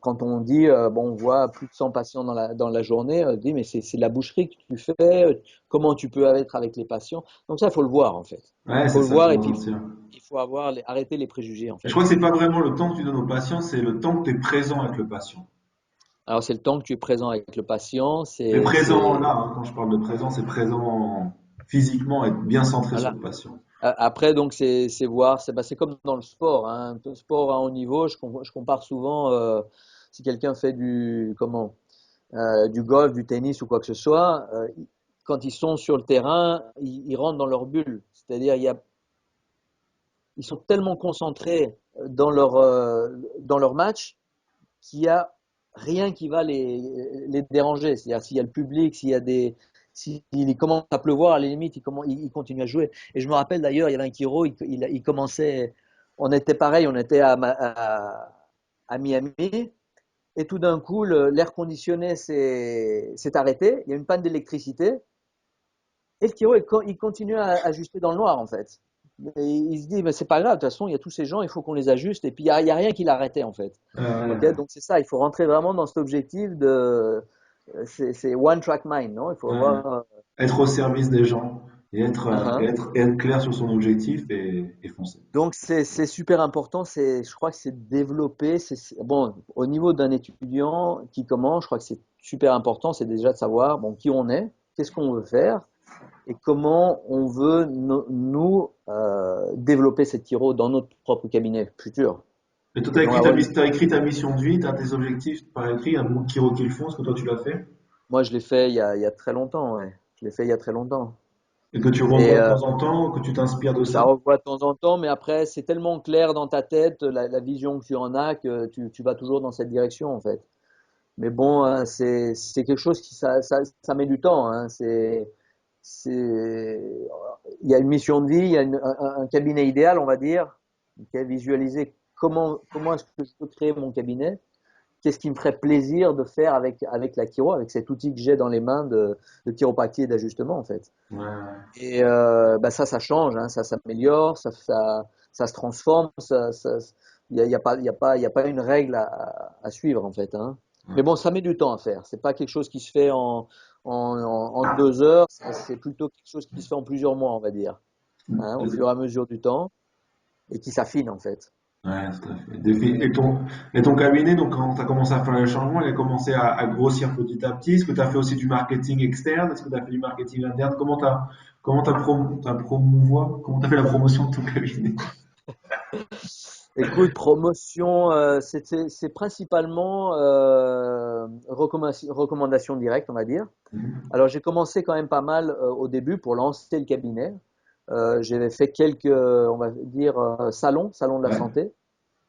quand on dit, bon, on voit plus de 100 patients dans la journée, on dit, mais c'est de la boucherie que tu fais, comment tu peux être avec les patients. Donc ça, il faut le voir, en fait. Ouais, Il c'est faut le ça, faut voir et puis ressentir. il faut arrêter les préjugés, en Je fait. crois que c'est pas vraiment le temps que tu donnes au patient, c'est le temps que tu es présent avec le patient. Alors, c'est le temps que tu es présent avec le patient, Mais c'est, présent c'est, là, hein, quand je parle de présent, c'est présent physiquement, être bien centré sur voilà. le patient. Après, donc, c'est voir, c'est comme dans le sport, hein. Le sport à haut niveau, je compare souvent, si quelqu'un fait du golf, du tennis ou quoi que ce soit, quand ils sont sur le terrain, ils rentrent dans leur bulle. C'est-à-dire, ils sont tellement concentrés dans leur match qu'il y a rien qui va les déranger. C'est-à-dire, s'il y a le public, s'il commence à pleuvoir, à la limite, il continue à jouer. Et je me rappelle d'ailleurs, il y avait un Kiro, il commençait, on était pareil, on était à Miami, et tout d'un coup, l'air conditionné s'est arrêté, il y a une panne d'électricité, et le Kiro, il continue à ajuster dans le noir, en fait. Et il se dit, mais c'est pas grave, de toute façon, il y a tous ces gens, il faut qu'on les ajuste, et puis il y a rien qui l'arrêtait, en fait. Ok, Ouais, donc c'est ça, il faut rentrer vraiment dans cet objectif c'est one track mind, non? Il faut ouais. avoir. Être au service des gens et être, Uh-huh. être clair sur son objectif et foncer. Donc c'est super important. Je crois que c'est développer. Bon, au niveau d'un étudiant qui commence, je crois que c'est super important. C'est déjà de savoir bon qui on est, qu'est-ce qu'on veut faire et comment on veut nous développer cette chiro dans notre propre cabinet futur. Et toi, Et donc avoir une. t'as écrit ta mission de vie, t'as tes objectifs par écrit, un bout qui qu'ils font, est-ce que toi tu l'as fait? Moi, je l'ai fait il y a très longtemps. Ouais. Je l'ai fait il y a très longtemps. Et que tu Et revois de temps en temps, que tu t'inspires de je la ça? revois de temps en temps, mais après, c'est tellement clair dans ta tête, la vision que tu en as, que tu vas toujours dans cette direction, en fait. Mais bon, hein, c'est quelque chose ça met du temps, hein. Il y a une mission de vie, il y a un cabinet idéal, on va dire, qui est visualiser comment est-ce que je peux créer mon cabinet, qu'est-ce qui me ferait plaisir de faire avec la chiro, avec cet outil que j'ai dans les mains de chiropractie et d'ajustement, en fait. Ouais, ouais. Et bah ça change, hein, ça s'améliore, ça se transforme. Il y a pas une règle à suivre en fait, hein. Mais bon, ça met du temps à faire. C'est pas quelque chose qui se fait en 2 heures. C'est plutôt quelque chose qui se fait en plusieurs mois, on va dire, hein, au fur et à mesure du temps et qui s'affine en fait. Ouais, tout à fait. Et ton cabinet, donc quand tu as commencé à faire les changements, il a commencé à grossir petit à petit. Est-ce que tu as fait aussi du marketing externe? Est-ce que tu as fait du marketing interne? Comment t'as fait la promotion de ton cabinet? Écoute, promotion, c'est principalement recommandation directe, on va dire. Mhm. Alors, j'ai commencé quand même pas mal au début pour lancer le cabinet. J'avais fait quelques, on va dire, salons de la Ouais. santé.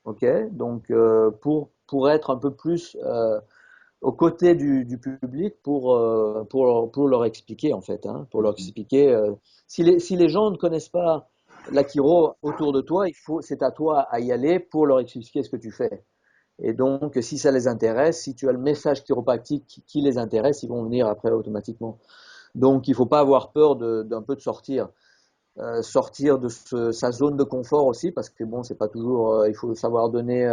Ok, donc pour être un peu plus aux côtés du public pour leur expliquer en fait, hein, pour leur expliquer. Si les gens ne connaissent pas l'Akiro autour de toi, c'est à toi à y aller pour leur expliquer ce que tu fais. Et donc, si ça les intéresse, si tu as le message chiropractique qui les intéresse, ils vont venir après automatiquement. Donc, il ne faut pas avoir peur d'un peu de sortir de sa zone de confort aussi, parce que bon, c'est pas toujours. Il faut savoir donner.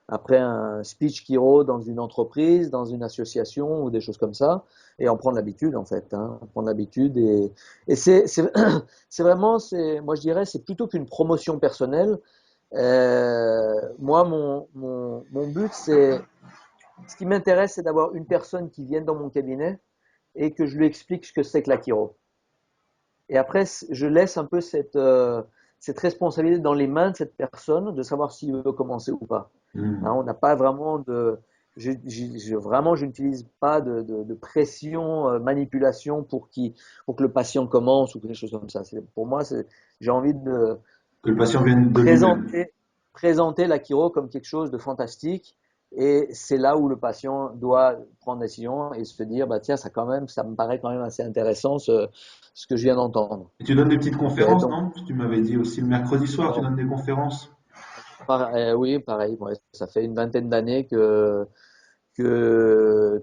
après un speech chiro dans une entreprise, dans une association ou des choses comme ça, et en prendre l'habitude en fait, hein, en prendre l'habitude et c'est vraiment, moi je dirais, c'est plutôt qu'une promotion personnelle. Moi, mon but, ce qui m'intéresse, c'est d'avoir une personne qui vienne dans mon cabinet et que je lui explique ce que c'est que la chiro. Et après, je laisse un peu cette responsabilité dans les mains de cette personne de savoir s'il veut commencer ou pas. Hein, Hmm. on n'a pas vraiment de. Vraiment, je n'utilise pas de pression, manipulation pour que le patient commence ou quelque chose comme ça. Pour moi, j'ai envie de Que le patient vienne de lui-même. présenter, présenter la chiro comme quelque chose de fantastique. Et c'est là où le patient doit prendre une décision et se dire, bah tiens, ça me paraît quand même assez intéressant ce que je viens d'entendre. Et tu donnes des petites Ok, conférences, donc, non? Tu m'avais dit aussi le mercredi soir, tu alors, donnes des conférences. oui, pareil, ouais, ça fait une vingtaine d'années que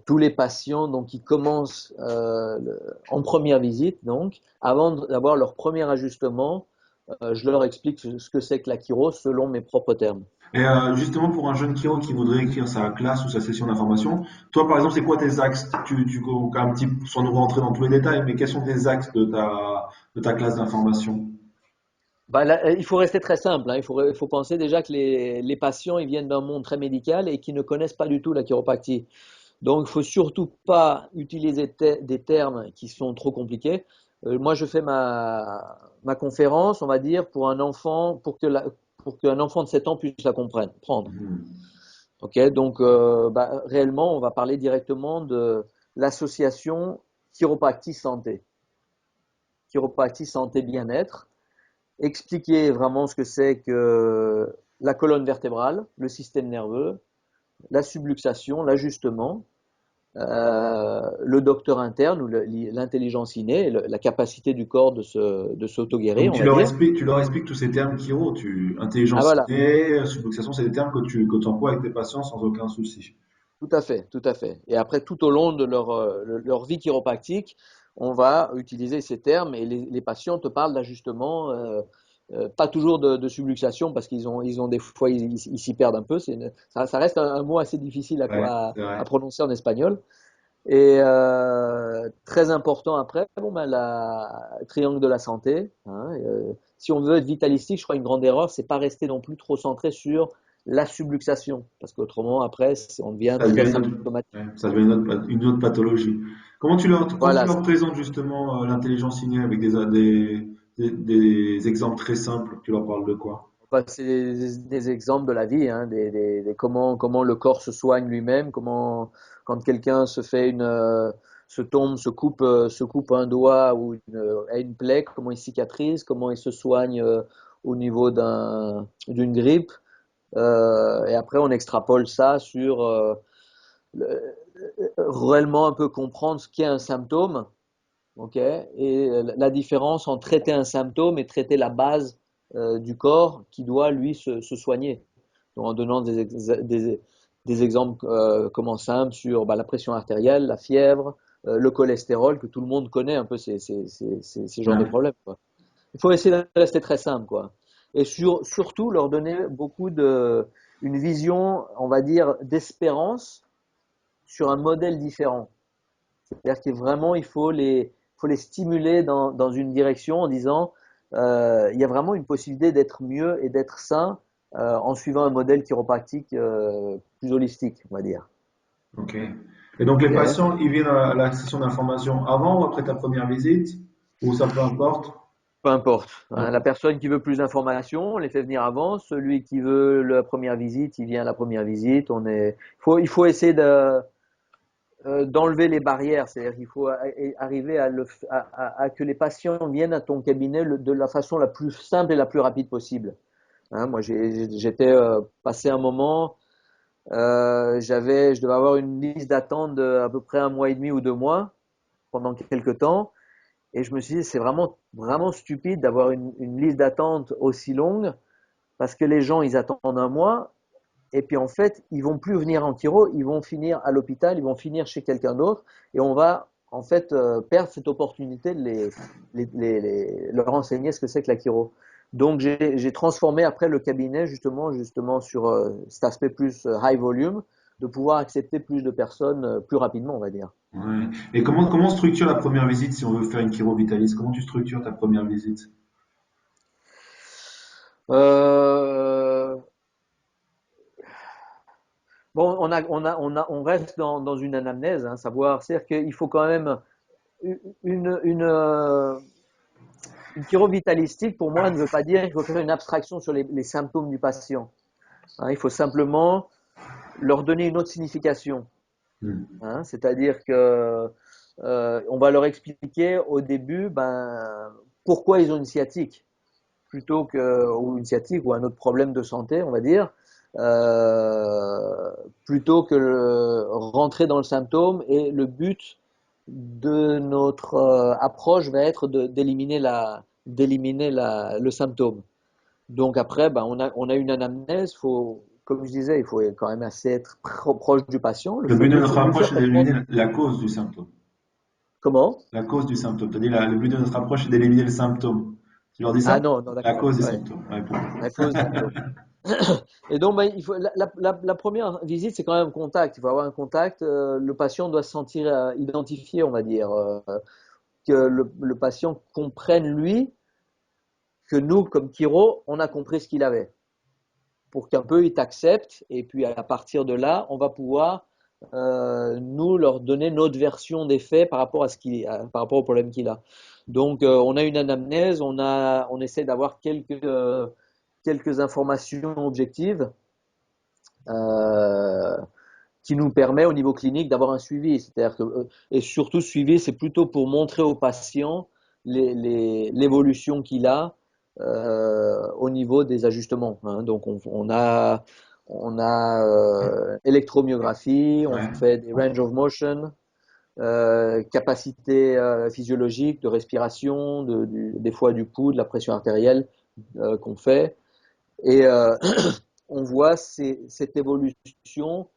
tous les patients donc, qui commencent en première visite, donc, avant d'avoir leur premier ajustement, je leur explique ce que c'est que la chiro selon mes propres termes. Et justement, pour un jeune chiro qui voudrait écrire sa classe ou sa session d'information, toi, par exemple, c'est quoi tes axes? Un petit, sans nous rentrer dans tous les détails, mais quels sont tes axes de ta classe d'information? Bah, là, il faut rester très simple, hein. Il faut penser déjà que les patients ils viennent d'un monde très médical et qui ne connaissent pas du tout la chiropractie. Donc, il faut surtout pas utiliser des termes qui sont trop compliqués. Moi, je fais ma conférence, on va dire, pour un enfant, pour qu'un enfant de 7 ans puisse la comprendre. Mhm. Ok, donc bah, réellement, on va parler directement de l'association chiropractie santé, chiropractie santé bien-être, expliquer vraiment ce que c'est que la colonne vertébrale, le système nerveux, la subluxation, l'ajustement, le docteur interne ou l'intelligence innée, la capacité du corps de Donc s'auto-guérir, on va dire. tu leur expliques tous ces termes chiro, Ah intelligence voilà, innée, subluxation, c'est des termes que tu emploies avec tes patients sans aucun souci. tout à fait, tout à fait. Et après, tout au long de leur vie chiropractique, on va utiliser ces termes et les patients te parlent d'ajustement, pas toujours de subluxation parce ils ont des fois, ils s'y perdent un peu. Ça reste un mot assez difficile Ouais, c'est vrai. à prononcer en espagnol. Et très important après, bon, ben, la triangle de la santé. Hein, si on veut être vitalistique, je crois une grande erreur, c'est pas rester non plus trop centré sur la subluxation, parce qu'autrement après, on devient Ça devient très symptomatique. ça devient une autre pathologie. Comment tu Voilà, leur présentes justement l'intelligence innée avec des exemples très simples? Tu leur parles de quoi? bah, c'est des exemples de la vie, hein, comment le corps se soigne lui-même, comment quand quelqu'un se tombe, se coupe un doigt ou a une plaie, comment il cicatrise, comment il se soigne au niveau d'une grippe. Et après, on extrapole ça sur réellement un peu comprendre ce qu'est un symptôme, ok, et la différence entre traiter un symptôme et traiter la base du corps qui doit lui se soigner. Donc, en donnant des exemples comment simples sur bah, la pression artérielle, la fièvre, le cholestérol, que tout le monde connaît un peu ces genres de Ouais. problèmes, quoi. Il faut essayer de rester très simple, quoi. Et surtout leur donner une vision, on va dire, d'espérance sur un modèle différent. C'est-à-dire que vraiment, faut les stimuler dans une direction en disant, il y a vraiment une possibilité d'être mieux et d'être sain en suivant un modèle chiropractique plus holistique, on va dire. Ok. Et donc les Ok. patients, ils viennent à la session d'information avant ou après ta première visite? Ou ça peu importe? Peu importe, Peu hein. La importe. personne qui veut plus d'informations, on les fait venir avant. Celui qui veut la première visite, il vient à la première visite. Il faut essayer d'enlever les barrières. C'est-à-dire qu'il faut arriver à que les patients viennent à ton cabinet de la façon la plus simple et la plus rapide possible. Hein, moi, j'étais passé un moment, je devais avoir une liste d'attente de à peu près un mois et demi ou 2 mois pendant quelques temps. Et je me suis dit, c'est vraiment, vraiment stupide d'avoir une liste d'attente aussi longue parce que les gens, ils attendent un mois et puis en fait, ils vont plus venir en chiro, ils vont finir à l'hôpital, ils vont finir chez quelqu'un d'autre et on va en fait perdre cette opportunité de leur enseigner ce que c'est que la chiro. Donc j'ai transformé après le cabinet justement sur cet aspect plus high volume, de pouvoir accepter plus de personnes plus rapidement, on va dire. Ouais. Et comment on structure la première visite si on veut faire une chiro vitaliste? Comment tu structures ta première visite? Euh, bon, on reste dans une anamnèse, hein, savoir, c'est-à-dire qu'il faut quand même une, une, euh, une chirovitalistique, pour moi, ne veut pas dire qu'il faut faire une abstraction sur les symptômes du patient. Hein, il faut simplement leur donner une autre signification. Hmm. Hein, c'est-à-dire que on va leur expliquer au début pourquoi ils ont une sciatique, ou une sciatique ou un autre problème de santé, on va dire, plutôt que rentrer dans le symptôme. Et le but de notre approche va être d'éliminer le symptôme. Donc après, on a une anamnèse. Comme je disais, il faut quand même assez être proche du patient, Le but de notre lui approche, faire c'est comprendre d'éliminer la cause du symptôme. comment. La cause du symptôme. C'est-à-dire, le but de notre approche, c'est d'éliminer le symptôme. Tu leur dis Ah ça? non, non, La d'accord. cause du Ouais, symptôme. Ouais, pourquoi? la cause du symptôme. Et donc, il faut, la première visite, c'est quand même un contact. Il faut avoir un contact. Le patient doit se sentir identifié, on va dire. Que le patient comprenne, lui, que nous, comme chiro, on a compris ce qu'il avait. Pour qu'un peu il t'accepte. Et puis, à partir de là, on va pouvoir, nous, leur donner notre version des faits par rapport par rapport au problème qu'il a. Donc, on a une anamnèse, on essaie d'avoir quelques informations objectives euh, qui nous permet au niveau clinique d'avoir un suivi. C'est-à-dire et surtout, suivi, c'est plutôt pour montrer au patient l'évolution qu'il a au niveau des ajustements. Hein. Donc, on a électromyographie, on Ouais. fait des range of motion, capacité physiologique de respiration, des fois du pouls, de la pression artérielle qu'on fait. Et on voit cette évolution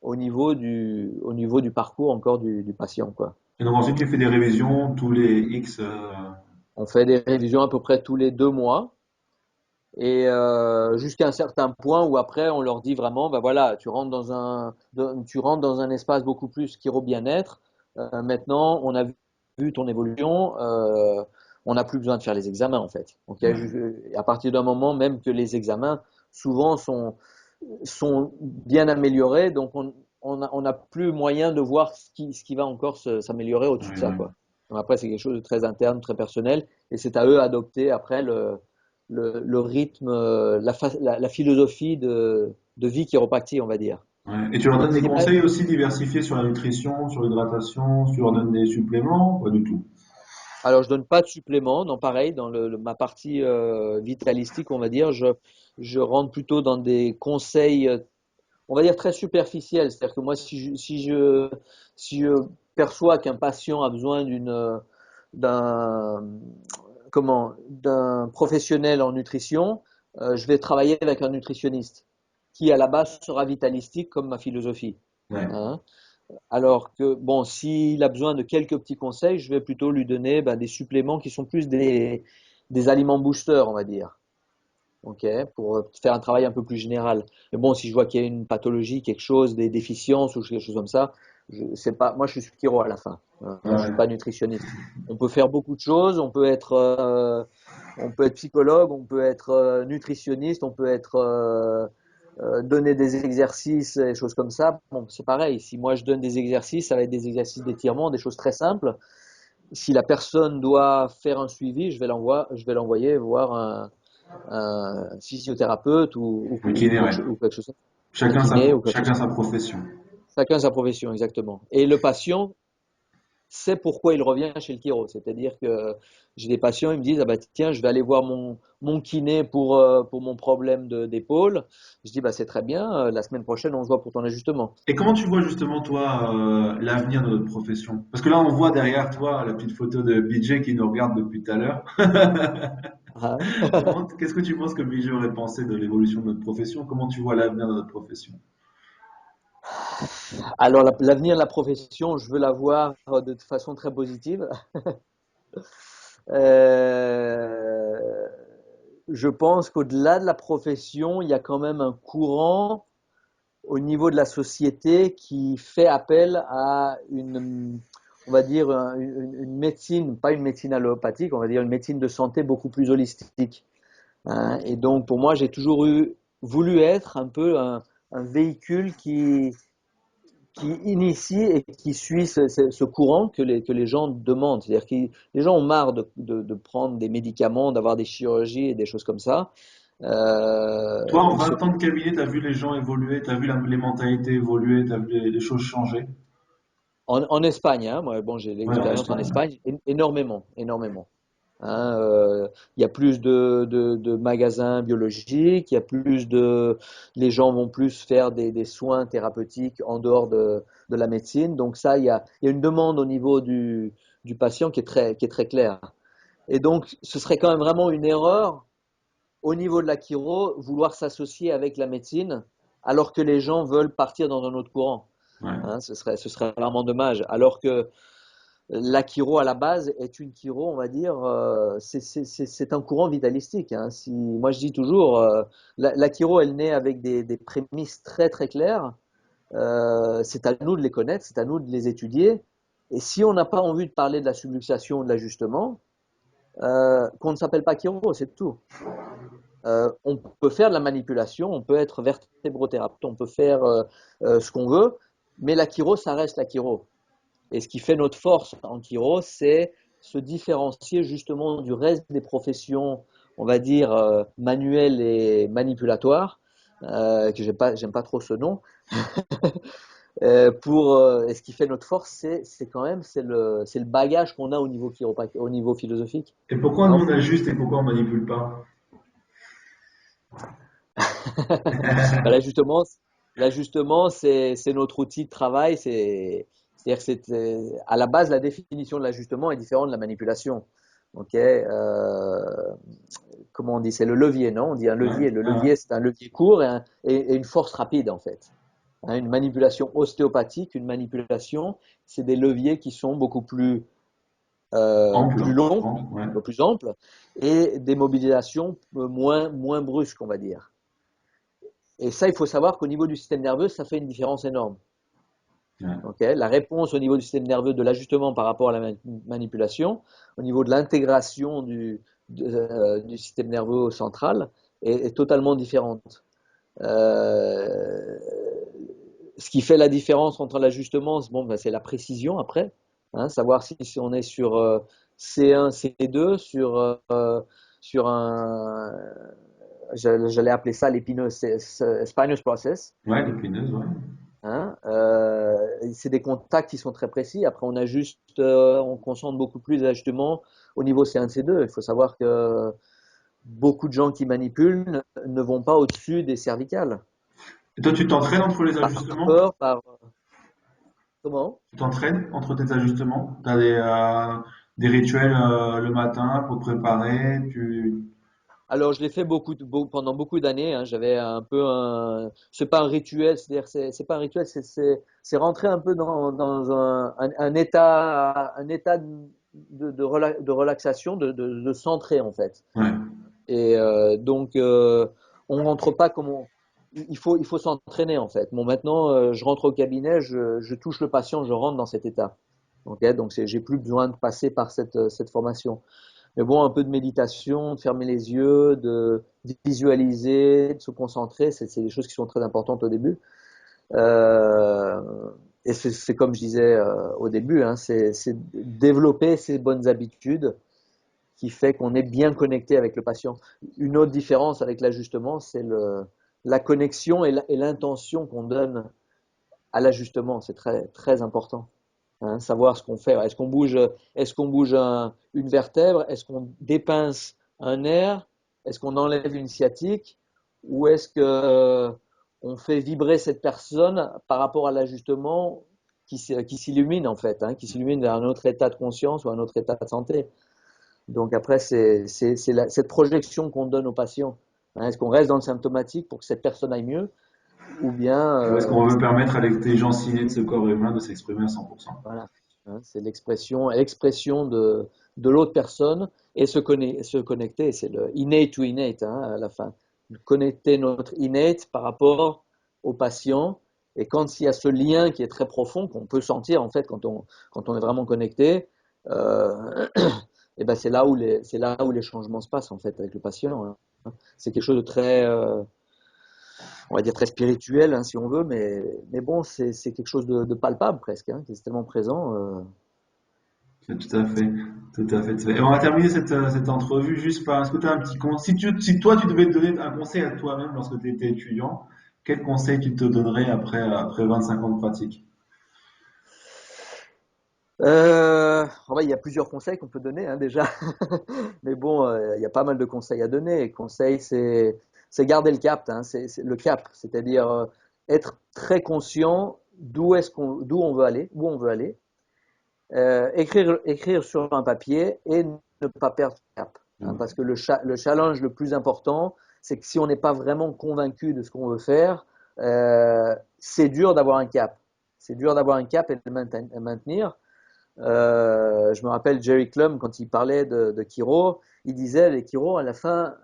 au niveau du parcours encore du patient, quoi. Et donc ensuite, tu fais des révisions tous les X. On fait des révisions à peu près tous les 2 mois et jusqu'à un certain point où après on leur dit vraiment, ben voilà, tu rentres dans un espace beaucoup plus chiro bien-être. Maintenant, on a vu ton évolution, on n'a plus besoin de faire les examens en fait. Donc, Ouais. à partir d'un moment, même que les examens souvent sont bien améliorés, donc on a plus moyen de voir ce qui va encore s'améliorer au-dessus de Ouais, ça, ouais. quoi. Donc après, c'est quelque chose de très interne, très personnel, et c'est à eux d'adopter après le rythme, la philosophie de vie chiropractique, on va dire. Ouais. Et tu leur donnes Ce des qui est pas- conseils aussi diversifiés sur la nutrition, sur l'hydratation, tu leur donnes des suppléments? Pas du tout. Alors, je donne pas de suppléments, non, pareil, dans ma partie vitalistique, on va dire, je rentre plutôt dans des conseils on va dire très superficielle. C'est-à-dire que moi, si je perçois qu'un patient a besoin d'un, d'un professionnel en nutrition, je vais travailler avec un nutritionniste qui, à la base, sera vitalistique comme ma philosophie. Ouais. Hein. Alors que, bon, s'il a besoin de quelques petits conseils, je vais plutôt lui donner des suppléments qui sont plus des aliments boosters, on va dire. Ok, pour faire un travail un peu plus général. Mais bon, si je vois qu'il y a une pathologie, quelque chose, des déficiences ou quelque chose comme ça, c'est pas, moi je suis chiro à la fin. Hein, je suis pas Ouais. nutritionniste. On peut faire beaucoup de choses. On peut être psychologue, on peut être nutritionniste, on peut être donner des exercices et des choses comme ça. Bon, c'est pareil. Si moi je donne des exercices, ça va être des exercices d'étirement, des choses très simples. Si la personne doit faire un suivi, je vais l'envoyer voir un physiothérapeute Le kiné, ouais. ou quelque chose, un Chacun sa, kiné ou quelque chose. chacun sa profession. Chacun sa profession, exactement. Et le patient sait pourquoi il revient chez le chiro. C'est-à-dire que j'ai des patients, ils me disent, ah bah tiens, je vais aller voir mon kiné pour mon problème d'épaule. Je dis, bah c'est très bien, la semaine prochaine, on se voit pour ton ajustement. Et comment tu vois justement, toi, l'avenir de notre profession? Parce que là, on voit derrière toi la petite photo de BJ qui nous regarde depuis tout à l'heure. Ah. Qu'est-ce que tu penses que BJ aurait pensé de l'évolution de notre profession? Comment tu vois l'avenir de notre profession? Alors, l'avenir de la profession, je veux la voir de façon très positive. Euh, je pense qu'au-delà de la profession, il y a quand même un courant au niveau de la société qui fait appel à on va dire, une médecine, pas une médecine allopathique, on va dire une médecine de santé beaucoup plus holistique. Hein. Et donc, pour moi, j'ai toujours voulu être un peu un véhicule qui initie et qui suit ce courant que les gens demandent. C'est-à-dire que les gens ont marre de prendre des médicaments, d'avoir des chirurgies et des choses comme ça. Toi, en Ils se 20 ans de cabinet, tu as vu les gens évoluer, tu as vu les mentalités évoluer, tu as vu les choses changer. En Espagne, hein, moi, bon, j'ai Ouais, en l'expérience en Espagne. Espagne, énormément, énormément. Hein, il y a plus de magasins biologiques, il y a les gens vont plus faire des soins thérapeutiques en dehors de la médecine. Donc ça, il y a une demande au niveau du patient qui est très claire. Et donc, ce serait quand même vraiment une erreur au niveau de la chiro, vouloir s'associer avec la médecine, alors que les gens veulent partir dans un autre courant. Ouais. Hein, ce serait vraiment dommage. Alors que la chiro à la base est une chiro, on va dire, c'est un courant vitalistique. Hein. Moi, je dis toujours, la chiro, elle naît avec des prémices très très claires. C'est à nous de les connaître, c'est à nous de les étudier. Et si on n'a pas envie de parler de la subluxation ou de l'ajustement, qu'on ne s'appelle pas chiro, c'est tout. On peut faire de la manipulation, on peut être vertébrothérapeute, on peut faire ce qu'on veut, mais la chiro, ça reste la chiro. Et ce qui fait notre force en chiro, c'est se différencier justement du reste des professions, on va dire, manuelles et manipulatoires, que j'aime pas trop ce nom. Et ce qui fait notre force, c'est quand même c'est le bagage qu'on a au niveau au niveau philosophique. Et pourquoi Hein. nous on ajuste et pourquoi on manipule pas? Bah, l'ajustement, c'est notre outil de travail. C'est-à-dire que à la base, la définition de l'ajustement est différente de la manipulation. Ok, comment on dit? C'est le levier, non? On dit un Ouais, levier. Le ouais, levier, c'est un levier court et une force rapide, en fait. Hein, une manipulation ostéopathique, une manipulation, c'est des leviers qui sont beaucoup ample, plus longs, grand, ouais. un peu plus amples, et des mobilisations moins brusques, on va dire. Et ça, il faut savoir qu'au niveau du système nerveux, ça fait une différence énorme. Ouais. Okay, la réponse au niveau du système nerveux de l'ajustement par rapport à la manipulation, au niveau de l'intégration du système nerveux central, est totalement différente. Euh, Ce qui fait la différence entre l'ajustement, bon, ben, c'est la précision après, hein, savoir si on est sur C1, C2, sur un, j'allais appeler ça l'épineux spinous process. Ouais, l'épineuse, ouais. Hein, c'est des contacts qui sont très précis. Après, on concentre beaucoup plus d'ajustements au niveau C1, C2. Il faut savoir que beaucoup de gens qui manipulent ne vont pas au-dessus des cervicales. Et toi, tu t'entraînes entre les Par ajustements? peur, comment? Tu t'entraînes entre tes ajustements? Tu as des rituels le matin pour te préparer? Alors, je l'ai fait pendant beaucoup d'années. Hein. J'avais un peu c'est pas un rituel, c'est-à-dire c'est pas un rituel, c'est rentrer un peu dans un état de relaxation, de centrer en fait. Ouais. Et donc, on rentre pas il faut s'entraîner en fait. Bon, maintenant, je rentre au cabinet, je touche le patient, je rentre dans cet état. Okay, donc, j'ai plus besoin de passer par cette formation. Mais bon, un peu de méditation, de fermer les yeux, de visualiser, de se concentrer, c'est des choses qui sont très importantes au début. Euh, et c'est comme je disais au début, hein, c'est développer ces bonnes habitudes qui fait qu'on est bien connecté avec le patient. Une autre différence avec l'ajustement, c'est la connexion et l'intention qu'on donne à l'ajustement. C'est très, très important. Hein, savoir ce qu'on fait. Est-ce qu'on bouge une vertèbre? Est-ce qu'on dépince un nerf? Est-ce qu'on enlève une sciatique? Ou est-ce que on fait vibrer cette personne par rapport à l'ajustement qui s'illumine en fait, hein, qui s'illumine vers un autre état de conscience ou un autre état de santé? Donc après, cette projection qu'on donne aux patients. Hein, est-ce qu'on reste dans le symptomatique pour que cette personne aille mieux? Ou bien, Ou est-ce qu'on veut permettre à l'intelligence innée de ce corps humain de s'exprimer à 100%? voilà, hein, c'est l'expression de l'autre personne et se connecter, c'est le innate to innate hein, à la fin. Connecter notre innate par rapport au patient. Et quand il y a ce lien qui est très profond, qu'on peut sentir en fait quand on est vraiment connecté, et ben c'est là où les changements se passent en fait avec le patient. Hein. C'est quelque chose de très, on va dire très spirituel hein, si on veut, mais bon, c'est quelque chose de palpable presque, hein, qui est tellement présent. C'est tout à fait, tout à fait. Et on va terminer cette entrevue juste par, est-ce que tu as un petit conseil, si toi tu devais te donner un conseil à toi-même lorsque tu étais étudiant, quel conseil tu te donnerais après 25 ans de pratique? Il y a plusieurs conseils qu'on peut donner hein, déjà, mais bon, il y a pas mal de conseils à donner. Et conseil, c'est garder le cap, hein, c'est le cap, c'est-à-dire être très conscient d'où on veut aller, où on veut aller, écrire sur un papier et ne pas perdre le cap, hein, parce que le challenge le plus important, c'est que si on n'est pas vraiment convaincu de ce qu'on veut faire, c'est dur d'avoir un cap. C'est dur d'avoir un cap et de le maintenir. Je me rappelle Jerry Clum quand il parlait de Kiro, il disait les Kiro à la fin,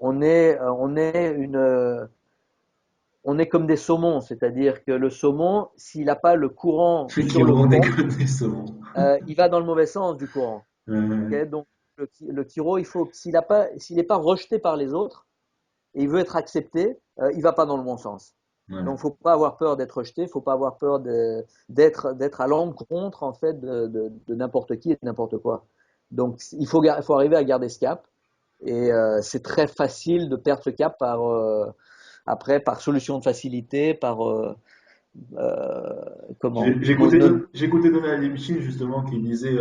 on est comme des saumons, c'est-à-dire que le saumon, s'il n'a pas le courant Qui sur le rendait front, que des saumons. il va dans le mauvais sens du courant. Okay, donc le Kiro, il faut s'il n'est pas rejeté par les autres et il veut être accepté, il va pas dans le bon sens. Ouais. Donc, faut pas avoir peur d'être rejeté, faut pas avoir peur d'être à l'encontre en fait de n'importe qui et de n'importe quoi. Donc, faut arriver à garder ce cap. Et c'est très facile de perdre ce cap après par solution de facilité, par euh, comment J'écoutais Donald Lipschitz justement qui disait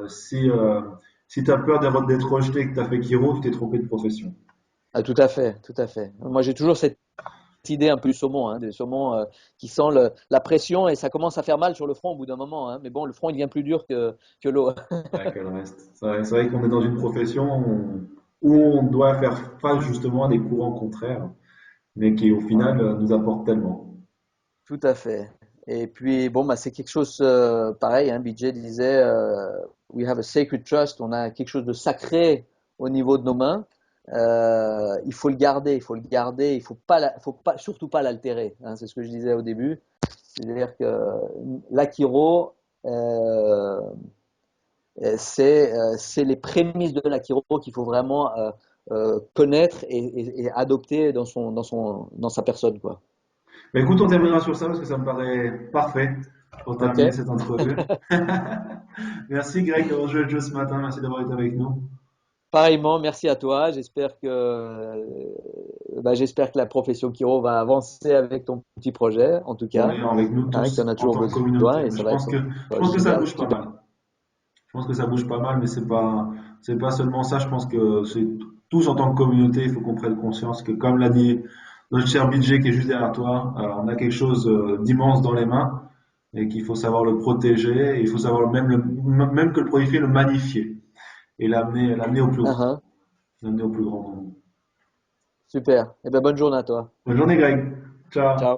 si tu as peur d'être rejeté et que tu as fait Kiro, tu t'es trompé de profession. ah, tout à fait, tout à fait. Moi, j'ai toujours cette idée un peu du saumon, hein, des saumons qui sent la pression et ça commence à faire mal sur le front au bout d'un moment. Hein, mais bon, le front il devient plus dur que l'eau. Ouais, que le reste. C'est vrai qu'on est dans une profession où on doit faire face justement à des courants contraires, mais qui au final nous apportent tellement. Tout à fait. Et puis, bon, bah, c'est quelque chose pareil, hein, BJ disait, we have a sacred trust, on a quelque chose de sacré au niveau de nos mains. Il faut le garder, il faut le garder, faut pas, surtout pas l'altérer. Hein, c'est ce que je disais au début. C'est-à-dire que l'Akiro, c'est les prémices de l'Akiro qu'il faut vraiment connaître et adopter dans sa personne, quoi. Mais écoute, on terminera sur ça parce que ça me paraît parfait pour Ok? terminer cette entrevue. Merci Greg d'avoir joué le jeu ce matin, merci d'avoir été avec nous. Pareillement, merci à toi. J'espère que la profession Kiro va avancer avec ton petit projet, en tout Oui, cas, avec nous hein, que tu en tous as en toujours tant que communauté. besoin et Mais ça va être je pense que ça génial, bouge pas super. mal. Je pense que ça bouge pas mal, mais c'est pas seulement ça. Je pense que c'est tous en tant que communauté, il faut qu'on prenne conscience que, comme l'a dit notre cher budget qui est juste derrière toi, on a quelque chose d'immense dans les mains et qu'il faut savoir le protéger. Et il faut savoir même que le prolifier, le magnifier et l'amener au plus grand, Uh-huh. l'amener au plus grand nombre. Super. Eh ben, bonne journée à toi. Bonne journée, Greg. Ciao. Ciao.